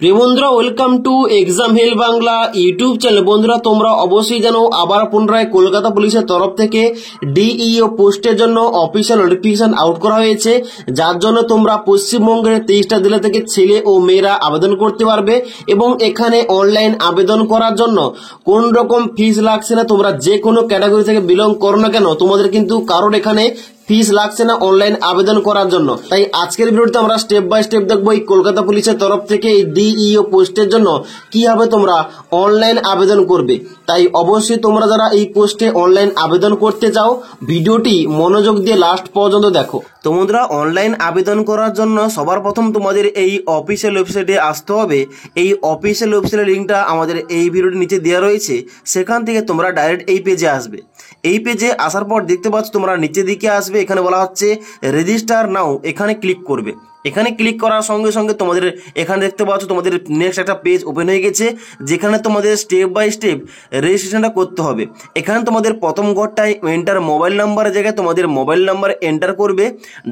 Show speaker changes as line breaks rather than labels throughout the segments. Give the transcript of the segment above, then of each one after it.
প্রিয় বন্ধুরা, welcome to exam hell Bangla YouTube channel. বন্ধুরা, তোমরা অবশ্যই জানো আবার পুনরায় কলকাতা পুলিশের তরফ থেকে ডিইও পোস্টের জন্য অফিসিয়াল নোটিফিকেশন আউট করা হয়েছে, যার জন্য তোমরা পশ্চিমবঙ্গের 23টা জেলা থেকে ছেলে ও মেয়েরা আবেদন করতে পারবে। এবং এখানে অনলাইন আবেদন করার জন্য কোন রকম ফিস লাগছে না। তোমরা যে কোনো ক্যাটাগরি থেকে বিলং করো না কেন, তোমাদের কিন্তু কারোর এখানে ফিস লাগছে না অনলাইন আবেদন করার জন্য। তাই আজকের ভিডিওতে আমরা স্টেপ বাই স্টেপ দেখবো এই কলকাতা পুলিশের তরফ থেকে এই ডিইও পোস্টের জন্য কিভাবে তোমরা অনলাইন আবেদন করবে। তাই অবশ্যই তোমরা যারা এই পোস্টে অনলাইন আবেদন করতে চাও, ভিডিওটি মনোযোগ দিয়ে লাস্ট পর্যন্ত দেখো। তো বন্ধুরা, অনলাইন আবেদন করার জন্য সবার প্রথম তোমাদের এই অফিসিয়াল ওয়েবসাইটে আসতে হবে। এই অফিসিয়াল ওয়েবসাইটের লিঙ্কটা আমাদের এই ভিডিওটির নিচে দেওয়া রয়েছে, সেখান থেকে তোমরা ডাইরেক্ট এই পেজে আসবে। এই পেজে আসার পর দেখতে পাচ্ছ তোমরা নিচের দিকে আসবে, এখানে বলা হচ্ছে রেজিস্টার নাও, এখানে ক্লিক করবে। এখানে ক্লিক করার সঙ্গে সঙ্গে তোমাদের এখানে দেখতে পাচ্ছ তোমাদের নেক্সট একটা পেজ ওপেন হয়ে গেছে, যেখানে তোমাদের স্টেপ বাই স্টেপ রেজিস্ট্রেশনটা করতে হবে। এখানে তোমাদের প্রথম ঘরটায় এন্টার মোবাইল নাম্বারের জায়গায় তোমাদের মোবাইল নাম্বার এন্টার করবে।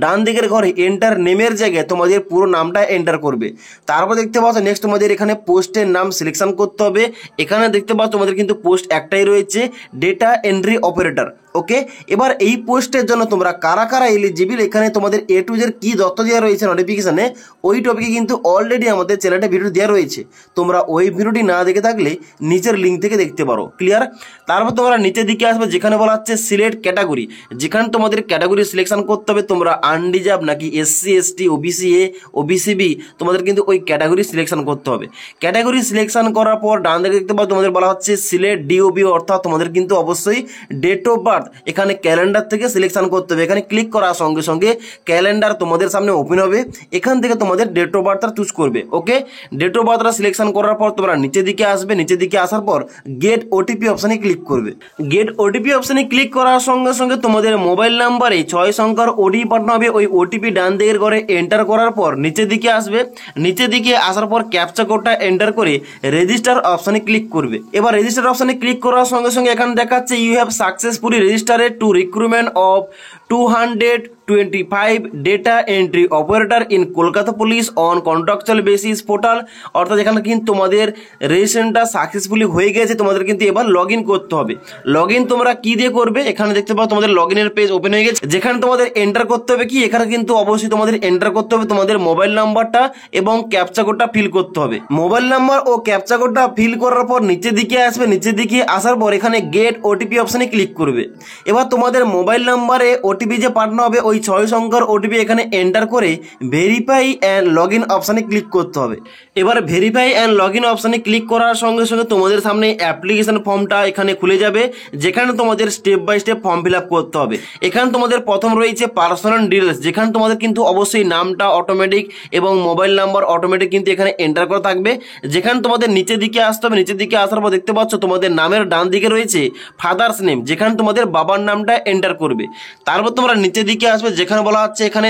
ডান দিকের ঘরে এন্টার নেমের জায়গায় তোমাদের পুরো নামটা এন্টার করবে। তারপর দেখতে পাচ্ছ নেক্সট তোমাদের এখানে পোস্টের নাম সিলেকশন করতে হবে। এখানে দেখতে পাচ্ছ তোমাদের কিন্তু পোস্ট একটাই রয়েছে, ডেটা এন্ট্রি অপারেটর। ওকে, এবার এই পোস্টের জন্য তোমরা কারা কারা এলিজিবল, এখানে তোমাদের এ টু জেড কি তথ্য দেওয়া রয়েছে নোটিফিকেশনে, ওই টপিকে কিন্তু অলরেডি আমাদের চ্যানেলে ভিডিও দেওয়া রয়েছে। তোমরা ওই ভিডিওটি না দেখে থাকলে নিচের লিঙ্ক থেকে দেখতে পারো। ক্লিয়ার? তারপর তোমরা নিচের দিকে আসবে, যেখানে বলা হচ্ছে সিলেক্ট ক্যাটাগরি। যেখানে তোমাদের ক্যাটাগরি সিলেকশন করতে হবে, তোমরা আনরিজার্ভ নাকি SC ST OBC A OBC B, তোমাদের কিন্তু ওই ক্যাটাগরি সিলেকশন করতে হবে। ক্যাটাগরি সিলেকশন করার পর ডান দিকে দেখতে পাও তোমাদের বলা হচ্ছে সিলেক্ট ডিওবি, অর্থাৎ তোমাদের কিন্তু অবশ্যই ডেট অফ বার্থ এখানে ক্যালেন্ডার থেকে সিলেকশন করতে হবে। এখানে ক্লিক করার সঙ্গে সঙ্গে ক্যালেন্ডার তোমাদের সামনে ওপেন হবে, এখান থেকে তোমাদের ডেট অফ বার্থটা চুজ করবে। ওকে, ডেট অফ বার্থটা সিলেকশন করার পর তোমরা নিচের দিকে আসবে। নিচের দিকে আসার পর গেট ওটিপি অপশনে ক্লিক করবে। গেট ওটিপি অপশনে ক্লিক করার সঙ্গে সঙ্গে তোমাদের মোবাইল নাম্বারে 6 সংখ্যার ওটিপি পাঠানো হবে। ওই ওটিপি ডান দিকের ঘরে এন্টার করার পর নিচের দিকে আসবে। নিচের দিকে আসার পর ক্যাপচা কোডটা এন্টার করে রেজিস্টার অপশনে ক্লিক করবে। এবার রেজিস্টার অপশনে ক্লিক করার সঙ্গে সঙ্গে এখানে দেখাচ্ছে you have successfully registered to recruitment of 225 data entry operator in Kolkata police on contractual basis portal. অর্থাৎ এখানে কিন্তু তোমাদের রেজিস্ট্রেশনটা সাকসেসফুলি হয়ে গেছে, তোমাদের কিন্তু এবার লগ ইন করতে হবে। লগ ইন তোমরা কি দিয়ে করবে, এখানে দেখতে পাও তোমাদের লগ ইনের পেজ ওপেন হয়ে গেছে, যেখানে তোমাদের এন্টার করতে হবে কি, এখানে কিন্তু অবশ্যই তোমাদের এন্টার করতে হবে তোমাদের মোবাইল নাম্বারটা এবং ক্যাপচা কোডটা ফিল করতে হবে। মোবাইল নাম্বার ও ক্যাপচা কোডটা ফিল করার পর নিচের দিকে আসবে। নিচের দিকে আসার পর এখানে গেট ওটিপি অপশনে ক্লিক করবে। এবার তোমাদের মোবাইল নাম্বারে ওটিপি যে পাঠানো হবে ওই 6 সংখ্যার ওটিপি এখানে এন্টার করে ভেরিফাই অ্যান্ড লগ ইন অপশানে ক্লিক করতে হবে। এবার ভেরিফাই অ্যান্ড লগ ইন অপশানে ক্লিক করার সঙ্গে সঙ্গে তোমাদের সামনে অ্যাপ্লিকেশন ফর্মটা এখানে খুলে যাবে, যেখানে তোমাদের step by step form fill up করতে হবে। এখানে তোমাদের প্রথম রয়েছে পার্সোনাল ডিটেলস, যেখানে তোমাদের কিন্তু অবশ্যই নামটা অটোমেটিক এবং মোবাইল নাম্বার অটোমেটিক কিন্তু এখানে এন্টার করা থাকবে। যেখানে তোমাদের নিচের দিকে আসতে হবে। নিচের দিকে আসার পর দেখতে পাচ্ছ তোমাদের নামের ডান দিকে রয়েছে ফাদার্স নেম, যেখানে তোমাদের বাবার নামটা এন্টার করবে। তারপর তোমরা নিচের দিকে আসবে, যেখানে বলা হচ্ছে এখানে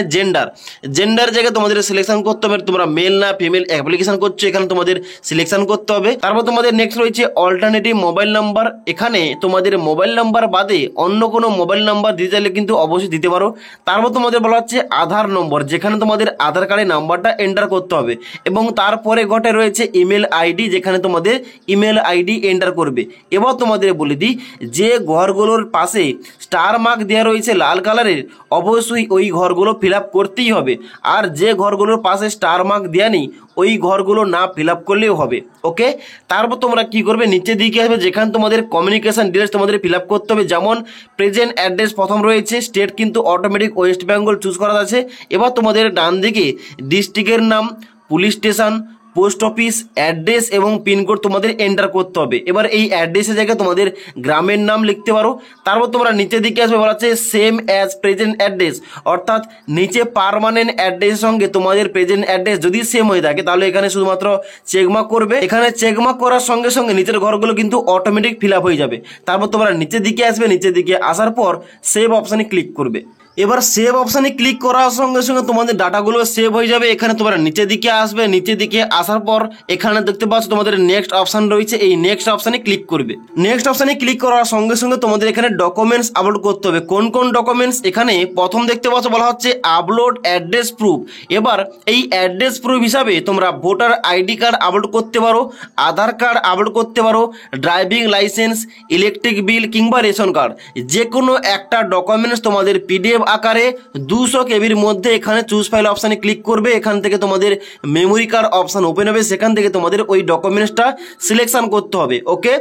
জেন্ডার জায়গায় তোমাদের সিলেকশন করতে হবে, তোমরা মেল না ফিমেল অ্যাপ্লিকেশন করছো, এখানে তোমাদের সিলেকশন করতে হবে। তারপর তোমাদের নেক্সট রয়েছে অল্টারনেটিভ মোবাইল নাম্বার। এখানে তোমাদের মোবাইল নাম্বার বাদে অন্য কোনো মোবাইল নাম্বার দিতে চাইলে কিন্তু অবশ্যই দিতে পারো। তারপর তোমাদের বলা হচ্ছে আধার নম্বর, যেখানে তোমাদের আধার কার্ডের নাম্বারটা এন্টার করতে হবে। এবং তারপরে ঘটে রয়েছে ইমেল আইডি, যেখানে তোমাদের ইমেল আইডি এন্টার করবে। এবার তোমাদের বলে দিই, যে ঘরগুলোর পাশে স্টার মার্ক দেওয়া রয়েছে লাল কালারের, অবশ্যই ওই ঘরগুলো ফিল আপ করতেই হবে। আর যে ঘরগুলোর পাশে স্টার মার্ক দেওয়া নেই ওই ঘরগুলো না ফিল আপ করলেও হবে। ওকে, তারপর তোমরা কি করবে, নিচের দিকে আসবে, যেখানে তোমাদের কমিউনিকেশন ডিটেলস তোমাদের ফিল আপ করতে হবে। যেমন প্রেজেন্ট অ্যাড্রেস প্রথম রয়েছে, স্টেট কিন্তু অটোমেটিক ওয়েস্ট বেঙ্গল চুজ করা আছে। এবার তোমাদের ডান দিকে ডিস্ট্রিক্টের নাম, police station, post office, address এবং পিনকোড তোমাদের এন্টার করতে হবে। এবার এই অ্যাড্রেসের জায়গায় তোমাদের গ্রামের নাম লিখতে পারো। তারপর তোমরা নিচের দিকে আসবে, বলা হচ্ছে সেম অ্যাজ প্রেজেন্ট অ্যাড্রেস, অর্থাৎ নিচে পার্মানেন্ট অ্যাড্রেসের সঙ্গে তোমাদের প্রেজেন্ট অ্যাড্রেস যদি সেম হয়ে থাকে তাহলে এখানে শুধুমাত্র চেকমার্ক করবে। এখানে চেকমার্ক করার সঙ্গে সঙ্গে নিচের ঘরগুলো কিন্তু অটোমেটিক ফিল আপ হয়ে যাবে। তারপর তোমরা নিচের দিকে আসবে। নিচের দিকে আসার পর সেভ অপশানে ক্লিক করবে। এবার সেভ অপশানে ক্লিক করার সঙ্গে সঙ্গে তোমাদের ডাটাগুলো সেভ হয়ে যাবে। এখানে তোমরা নিচের দিকে আসবে, নিচের দিকে আসার পর এখানে দেখতে পাচ্ছ তোমাদের নেক্সট অপশান রয়েছে, এই নেক্সট অপশানে ক্লিক করবে। নেক্সট অপশানে ক্লিক করার সঙ্গে সঙ্গে তোমাদের এখানে ডকুমেন্টস আপলোড করতে হবে। কোন কোন ডকুমেন্টস, এখানে প্রথম দেখতে পাচ্ছ বলা হচ্ছে আপলোড অ্যাড্রেস প্রুফ। এবার এই অ্যাড্রেস প্রুফ হিসাবে তোমরা ভোটার আইডি কার্ড আপলোড করতে পারো, আধার কার্ড আপলোড করতে পারো, ড্রাইভিং লাইসেন্স, ইলেকট্রিক বিল কিংবা রেশন কার্ড, যে কোনো একটা ডকুমেন্টস তোমাদের পিডিএফ আকারে 200 কেবির মধ্যে এখানে চুজ ফাইল অপশানে ক্লিক করবে। এখান থেকে তোমাদের মেমোরি কার্ড অপশান ওপেন হবে, সেখান থেকে তোমাদের ওই ডকুমেন্টসটা সিলেকশন করতে হবে। ওকে,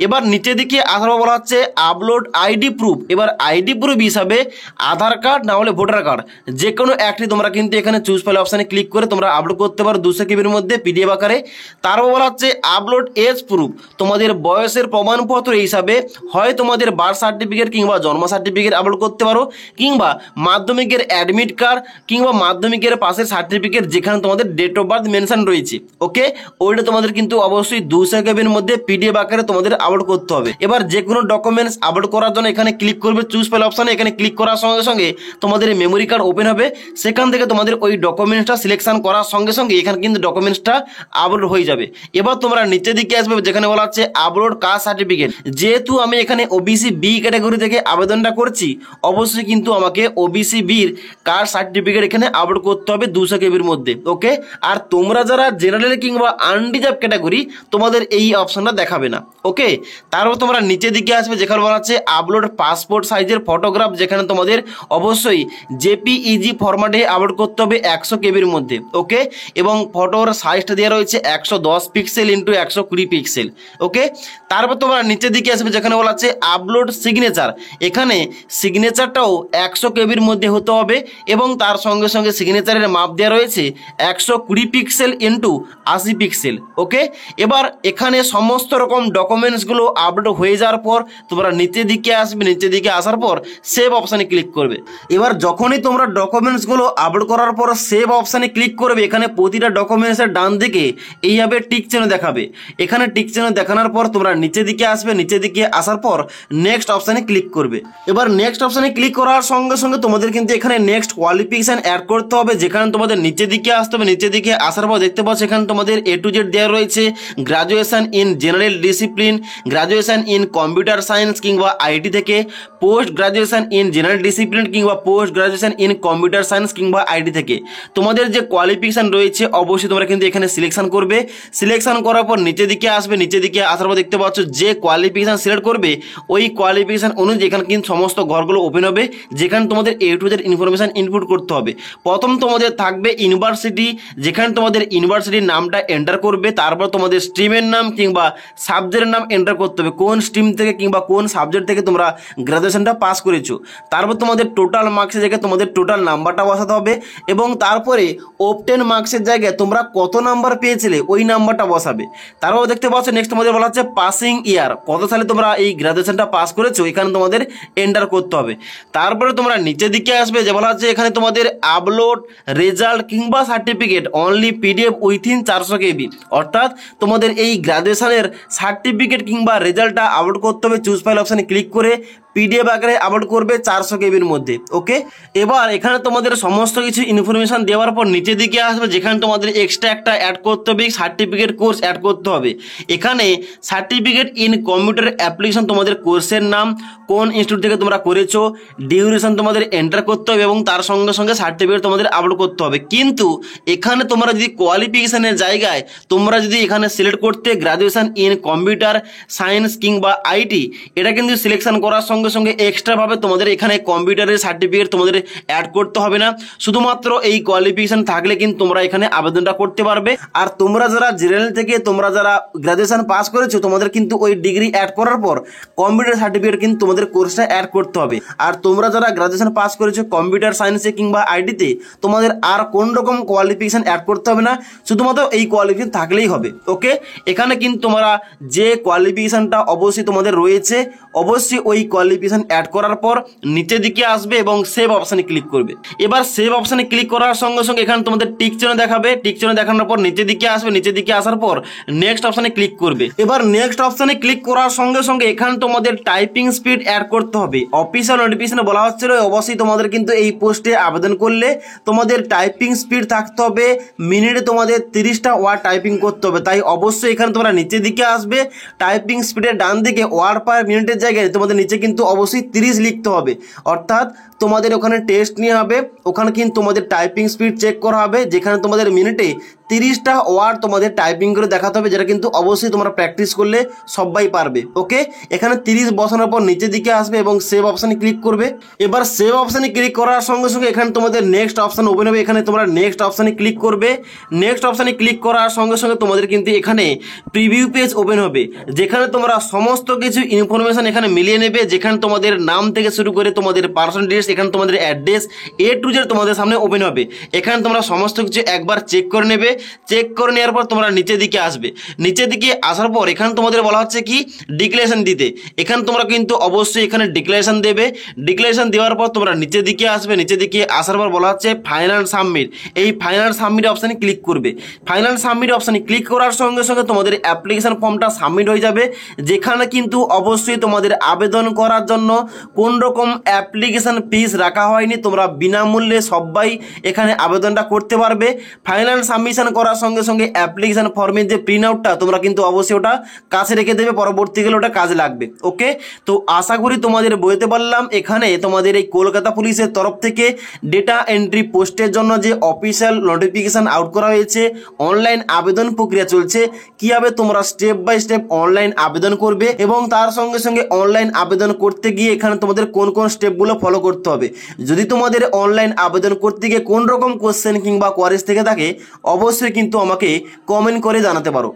এবার নিচের দিকে আসার বলা হচ্ছে আপলোড আইডি প্রুফ। এবার আইডি প্রুফ হিসাবে আধার কার্ড না হলে ভোটার কার্ড, যে কোনো একটি তোমরা কিন্তু এখানে চুজ ফাইল অপশানে ক্লিক করে তোমরা আপলোড করতে পারো 200 কেবির মধ্যে পিডিএফ আকারে। তারপর বলা হচ্ছে আপলোড এজ প্রুফ, তোমাদের বয়সের প্রমাণপত্র হিসাবে হয় তোমাদের বার্থ সার্টিফিকেট কিংবা জন্ম সার্টিফিকেট আপলোড করতে পারো, কিংবা মাধ্যমিকের অ্যাডমিট কার্ড কিংবা মাধ্যমিকের পাশের সার্টিফিকেট যেখানে তোমাদের ডেট অফ বার্থ মেনশন রয়েছে। ওকে, ওইটা তোমাদের কিন্তু অবশ্যই 200 কেবির মধ্যে পিডিএফ আকারে তোমাদের আপলোড করতে হবে। এবার যে কোনো ডকুমেন্টস আপলোড করার জন্য এখানে ক্লিক করবে চুজ ফাইল অপশানে। এখানে ক্লিক করার সঙ্গে সঙ্গে তোমাদের মেমোরি কার্ড ওপেন হবে, সেখান থেকে তোমাদের ওই ডকুমেন্টসটা সিলেকশন করার সঙ্গে সঙ্গে এখানে কিন্তু ডকুমেন্টসটা আপলোড হয়ে যাবে। এবার তোমরা নিচের দিকে আসবে, যেখানে বলা হচ্ছে আপলোড কাস্ট সার্টিফিকেট। যেহেতু আমি এখানে ওবিসি বি ক্যাটাগরি থেকে আবেদনটা করছি, অবশ্যই কিন্তু আমাকে ওবিসি বির কাস্ট সার্টিফিকেট এখানে আপলোড করতে হবে 200 কেবির মধ্যে। ওকে, আর তোমরা যারা জেনারেল কিংবা আনরিজার্ভ ক্যাটাগরি, তোমাদের এই অপশনটা দেখাবে না। ওকে, তারপর তোমরা নিচের দিকে আসবে, যেখানে বলা হচ্ছে আপলোড পাসপোর্ট সাইজের ফটোগ্রাফ, যেখানে তোমাদের অবশ্যই জেপিইজি ফরম্যাটে আপলোড করতে হবে 100 কেবির মধ্যে। ওকে, এবং ফটোর সাইজটা দেওয়া রয়েছে 110 পিক্সেল ইন্টু 120 পিক্সেল। ওকে, তারপর তোমরা নিচের দিকে আসবে, যেখানে বলা হচ্ছে আপলোড সিগনেচার। এখানে সিগনেচারটাও 100 কেবির মধ্যে হতে হবে এবং তার সঙ্গে সঙ্গে সিগনেচারের মাপ দেওয়া রয়েছে 120 পিক্সেল ইন্টু 80 পিক্সেল। ওকে, এবার এখানে সমস্ত রকম ডকুমেন্টসগুলো আপলোড হয়ে যাওয়ার পর তোমরা নিচের দিকে আসবে, নিচের দিকে আসার পর সেভ অপশানে ক্লিক করবে। এবার যখনই তোমরা ডকুমেন্টসগুলো আপলোড করার পর সেভ অপশানে ক্লিক করবে, এখানে প্রতিটা ডকুমেন্টসের ডান দিকে এইভাবে টিক চিহ্ন দেখাবে। এখানে টিক চিহ্ন দেখানোর পর তোমরা নিচের দিকে আসবে, নিচের দিকে আসার পর নেক্সট অপশানে ক্লিক করবে। এবার নেক্সট অপশানে ক্লিক করার সঙ্গে সঙ্গে তোমাদের কিন্তু এখানে নেক্সট কোয়ালিফিকেশন অ্যাড করতে হবে, যেখানে তোমাদের নিচের দিকে আসতে হবে। নিচের দিকে আসার পর দেখতে পাচ্ছ এখানে তোমাদের A to Z দেওয়া রয়েছে, graduation in general discipline, graduation in computer science কিংবা আইটি থেকে, post graduation in general discipline কিংবা post graduation in computer science কিংবা আইটি থেকে। তোমাদের যে কোয়ালিফিকেশন রয়েছে অবশ্যই তোমরা কিন্তু এখানে সিলেকশন করবে। সিলেকশন করার পর নিচের দিকে আসবে, নিচের দিকে আসার পর দেখতে পাচ্ছ যে কোয়ালিফিকেশন সিলেক্ট করবে ওই কোয়ালিফিকেশন অনুযায়ী এখানে কিন্তু সমস্ত ঘরগুলো ওপেন হবে, যেখানে তোমাদের A to Z information input করতে হবে। প্রথম তোমাদের থাকবে ইউনিভার্সিটি, যেখানে তোমাদের ইউনিভার্সিটির নামটা এন্টার করবে, তারপর তোমাদের স্ট্রিমের নাম কিংবা সাবজেক্টের নাম এন্টার করতে হবে, কোন স্ট্রিম থেকে কিংবা কোন সাবজেক্ট থেকে তোমরা গ্রাজুয়েশনটা পাস করেছো। তারপর তোমাদের টোটাল মার্কসের জায়গায় তোমাদের টোটাল নাম্বারটা বসাতে হবে এবং তারপরে অবটেন মার্কসের জায়গায় তোমরা কত নাম্বার পেয়েছিলে ওই নাম্বারটা বসাবে। তারপর দেখতে পাচ্ছ নেক্সট তোমাদের বলা হচ্ছে পাসিং ইয়ার, কত সালে তোমরা এই গ্রাজুয়েশনটা পাস করেছো এখানে তোমাদের এন্টার করতে হবে। তারপরে তোমরা নিচের দিকে আসবে, যে বলা হচ্ছে এখানে তোমাদের আপলোড রেজাল্ট কিংবা সার্টিফিকেট অনলি পিডিএফ উইথিন 400 কেবি, অর্থাৎ তোমাদের এই গ্রাজুয়েশনের সার্টিফিকেট কিংবা রেজাল্টটা আপলোড করতে হবে। চুজ ফাইল অপশানে ক্লিক করে পিডিএফ আকারে আপলোড করবে 400 কেবির মধ্যে। ওকে, এবার এখানে তোমাদের সমস্ত কিছু ইনফরমেশন দেওয়ার পর নিচের দিকে আসবে, যেখানে তোমাদের এক্সট্রা একটা অ্যাড করতে হবে, সার্টিফিকেট কোর্স অ্যাড করতে হবে। এখানে সার্টিফিকেট ইন কম্পিউটার অ্যাপ্লিকেশন, তোমাদের কোর্সের নাম, কোন ইনস্টিটিউট থেকে তোমরা করেছো, ডিউরেশন তোমাদের এন্টার করতে হবে এবং তার সঙ্গে সঙ্গে সার্টিফিকেট তোমাদের আপলোড করতে হবে। কিন্তু এখানে তোমরা যদি কোয়ালিফিকেশনের জায়গায় তোমরা যদি এখানে সিলেক্ট করতে গ্রাজুয়েশন ইন কম্পিউটার সায়েন্স কিংবা আইটি, এটা কিন্তু সিলেকশন করার সঙ্গে সঙ্গে এক্সট্রা ভাবে তোমাদের এখানে কম্পিউটারের সার্টিফিকেট তোমাদের অ্যাড করতে হবে না, শুধুমাত্র এই কোয়ালিফিকেশন থাকলে কিন্তু তোমরা এখানে আবেদনটা করতে পারবে। আর তোমরা যারা জেনারেল থেকে তোমরা যারা গ্রাজুয়েশন পাস করেছো তোমাদের কিন্তু ওই ডিগ্রি অ্যাড করার পর কম্পিউটার সার্টিফিকেট কিন্তু তোমাদের কোর্সটা অ্যাড করতে হবে। আর তোমরা যারা গ্রাজুয়েশন পাস করেছো কম্পিউটার সায়েন্সে কিংবা আইটিতে তোমাদের আর কোন রকম কোয়ালিফিকেশন অ্যাড করতে হবে না, শুধুমাত্র এই কোয়ালিফিকেশন থাকলেই হবে। ওকে, এখানে কিন্তু তোমরা যে কোয়ালিফিকেশনটা অবশ্যই তোমাদের রয়েছে অবশ্যই ওই কোয়ালিফিকেশন নোটিফিকেশন অ্যাড করার পর নিচের দিকে আসবে এবং সেভ অপশানে ক্লিক করবে। এবার সেভ অপশানে ক্লিক করার সঙ্গে সঙ্গে এখানে তোমাদের টিক চিহ্ন দেখাবে, টিক চিহ্ন দেখানোর পর নিচের দিকে আসবে, নিচের দিকে আসার পর নেক্সট অপশানে ক্লিক করবে। এবার নেক্সট অপশানে ক্লিক করার সঙ্গে সঙ্গে এখানে তোমাদের টাইপিং স্পিড অ্যাড করতে হবে। অফিসিয়াল নোটিফিকেশনে বলা হচ্ছিল অবশ্যই তোমাদের কিন্তু এই পোস্টে আবেদন করলে তোমাদের টাইপিং স্পিড থাকতে হবে, মিনিটে তোমাদের 30টা ওয়ার্ড টাইপিং করতে হবে। তাই অবশ্যই এখানে তোমরা নিচের দিকে আসবে, টাইপিং স্পিডের ডান দিকে ওয়ার্ড পার মিনিটের জায়গায় তোমাদের নিচে কিন্তু অবশ্যই 30 লিখতে হবে। অর্থাৎ তোমাদের ওখানে টেস্ট নেওয়া হবে, ওখানে কিন্তু তোমাদের টাইপিং স্পিড চেক করা হবে, যেখানে তোমাদের মিনিটে 30টা ওয়ার্ড তোমাদের টাইপিং করে দেখাতে হবে, যেটা কিন্তু অবশ্যই তোমরা প্র্যাকটিস করলে সবাই পারবে। ওকে, এখানে 30 বসানোর পর নিচের দিকে আসবে এবং সেভ অপশানে ক্লিক করবে। এবার সেভ অপশানে ক্লিক করার সঙ্গে সঙ্গে এখানে তোমাদের নেক্সট অপশান ওপেন হবে, এখানে তোমরা নেক্সট অপশানে ক্লিক করবে। নেক্সট অপশানে ক্লিক করার সঙ্গে সঙ্গে তোমাদের কিন্তু এখানে প্রিভিউ পেজ ওপেন হবে, যেখানে তোমরা সমস্ত কিছু ইনফরমেশন এখানে মিলিয়ে নেবে, যেখানে তোমাদের নাম থেকে শুরু করে তোমাদের পার্সেন্টেজ, এখানে তোমাদের অ্যাড্রেস A to Z তোমাদের সামনে ওপেন হবে। এখানে তোমরা সমস্ত কিছু একবার চেক করে নেবে। চেক করে নেওয়ার পর তোমরা নিচের দিকে আসবে, নিচের দিকে আসার পর এখানে তোমাদের বলা হচ্ছে কি ডিক্লারেশন দিতে। এখানে তোমরা কিন্তু অবশ্যই এখানে ডিক্লারেশন দেবে। ডিক্লারেশন দেওয়ার পর তোমরা নিচের দিকে আসবে, নিচের দিকে আসার পর বলা হচ্ছে ফাইনাল সাবমিট। এই ফাইনাল সাবমিট অপশানে ক্লিক করবে। ফাইনাল সাবমিট অপশানে ক্লিক করার সঙ্গে সঙ্গে তোমাদের অ্যাপ্লিকেশন ফর্মটা সাবমিট হয়ে যাবে, যেখানে কিন্তু অবশ্যই তোমাদের আবেদন করার জন্য কোন রকম অ্যাপ্লিকেশন ফিস রাখা হয়নি। তোমরা বিনামূল্যে সবাই এখানে আবেদনটা করতে পারবে। ফাইনাল সাবমিশন করার সঙ্গে সঙ্গে অ্যাপ্লিকেশন ফর্মের যে প্রিন্ট আউটটা তোমরা কিন্তু অবশ্যই ওটা কাছে রেখে দেবে, পরবর্তীকালে ওটা কাজে লাগবে। ওকে, তো আশা করি তোমাদের বলতে পারলাম এখানে তোমাদের এই কলকাতা পুলিশের তরফ থেকে ডেটা এন্ট্রি পোস্টের জন্য যে অফিসিয়াল নোটিফিকেশন আউট করা হয়েছে, অনলাইন আবেদন প্রক্রিয়া চলছে, কিভাবে তোমরা স্টেপ বাই স্টেপ অনলাইন আবেদন করবে এবং তার সঙ্গে সঙ্গে অনলাইন আবেদন করতে গিয়ে এখানে তোমাদের কোন কোন স্টেপগুলো ফলো করতে হবে। যদি তোমাদের অনলাইন আবেদন করতে গিয়ে কোন রকম কোশ্চেন কিংবা কোয়ারিজ থেকে থাকে অবশ্যই কিন্তু আমাকে কমেন্ট করে জানাতে পারো।